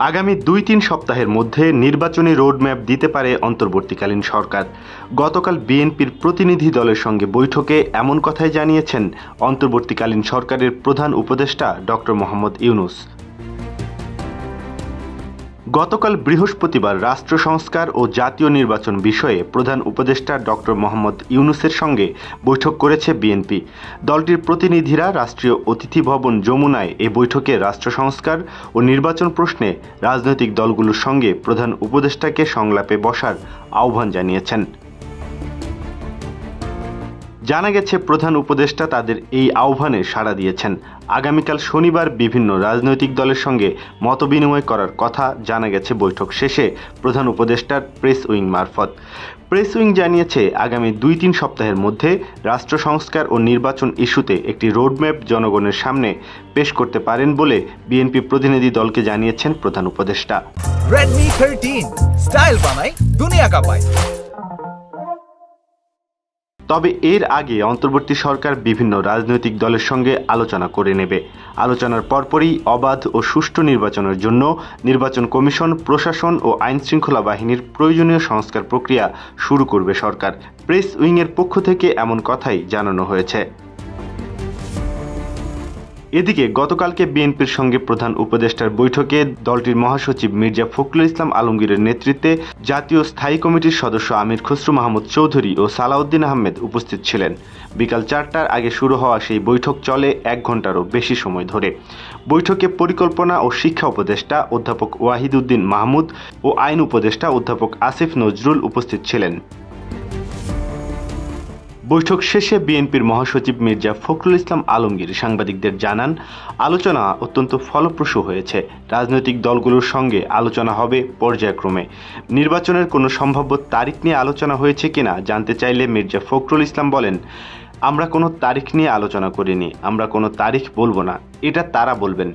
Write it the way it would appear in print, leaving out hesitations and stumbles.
আগামী ২-৩ সপ্তাহের মধ্যে নির্বাচনী রোডম্যাপ দিতে পারে অন্তর্বর্তীকালীন সরকার। গতকাল বিএনপির প্রতিনিধি দলের সঙ্গে বৈঠকে এমন কথাই জানিয়েছেন অন্তর্বর্তীকালীন সরকারের প্রধান উপদেষ্টা ডক্টর মোহাম্মদ ইউনূস। গতকাল বৃহস্পতিবার রাষ্ট্র সংস্কার ও জাতীয় নির্বাচন বিষয়ে প্রধান উপদেষ্টা ডক্টর মোহাম্মদ ইউনূসের সঙ্গে বৈঠক করেছে বিএনপি। দলটির প্রতিনিধিরা রাষ্ট্রীয় অতিথি ভবন যমুনায় এ বৈঠকে রাষ্ট্র সংস্কার ও নির্বাচন প্রশ্নে রাজনৈতিক দলগুলোর সঙ্গে প্রধান উপদেষ্টাকে সংলাপে বসার আহ্বান জানিয়েছেন। জানা গেছে প্রধান উপদেষ্টা তাদের এই আহ্বানে সাড়া দিয়েছেন। আগামীকাল শনিবার বিভিন্ন রাজনৈতিক দলের সঙ্গে মতবিনিময় করার কথা জানা গেছে বৈঠক শেষে প্রধান উপদেষ্টার প্রেস উইং মারফত। প্রেস উইং জানিয়েছে আগামী ২-৩ সপ্তাহের মধ্যে রাষ্ট্র সংস্কার ও নির্বাচন ইস্যুতে একটি রোডম্যাপ জনগণের সামনে পেশ করতে পারেন বলে বিএনপি প্রতিনিধি দলকে জানিয়েছেন প্রধান উপদেষ্টা। Redmi 13 স্টাইল বানাই দুনিয়া কাঁপায়। তবে এর আগে অন্তর্বর্তী সরকার বিভিন্ন রাজনৈতিক দলের সঙ্গে আলোচনা করে নেবে। আলোচনার পরপরই অবাধ ও সুষ্ঠু নির্বাচনের জন্য নির্বাচন কমিশন, প্রশাসন ও আইনশৃঙ্খলা বাহিনীর প্রয়োজনীয় সংস্কার প্রক্রিয়া শুরু করবে সরকার। প্রেস উইংয়ের পক্ষ থেকে এমন কথাই জানানো হয়েছে। এদিকে গতকালকে বিএনপির সঙ্গে প্রধান উপদেষ্টার বৈঠকে দলটির মহাসচিব মির্জা ফখরুল ইসলাম আলমগীরের নেতৃত্বে জাতীয় স্থায়ী কমিটির সদস্য আমির খসরু মাহমুদ চৌধুরী ও সালাউদ্দিন আহমেদ উপস্থিত ছিলেন। বিকাল ৪টার আগে শুরু হওয়া সেই বৈঠক চলে ১ ঘণ্টারও বেশি সময় ধরে। বৈঠকে পরিকল্পনা ও শিক্ষা উপদেষ্টা অধ্যাপক ওয়াহিদ উদ্দিন মাহমুদ ও আইন উপদেষ্টা অধ্যাপক আসিফ নজরুল উপস্থিত ছিলেন। বৈঠক শেষে বিএনপির মহাসচিব মির্জা ফখরুল ইসলাম আলমগীর সাংবাদিকদের জানান, আলোচনা অত্যন্ত ফলপ্রসূ হয়েছে। রাজনৈতিক দলগুলোর সঙ্গে আলোচনা হবে পর্যায়ক্রমে। নির্বাচনের কোনো সম্ভাব্য তারিখ নিয়ে আলোচনা হয়েছে কিনা জানতে চাইলে মির্জা ফখরুল ইসলাম বলেন, আমরা কোনো তারিখ নিয়ে আলোচনা করিনি, আমরা কোনো তারিখ বলবো না, এটা তারা বলবেন।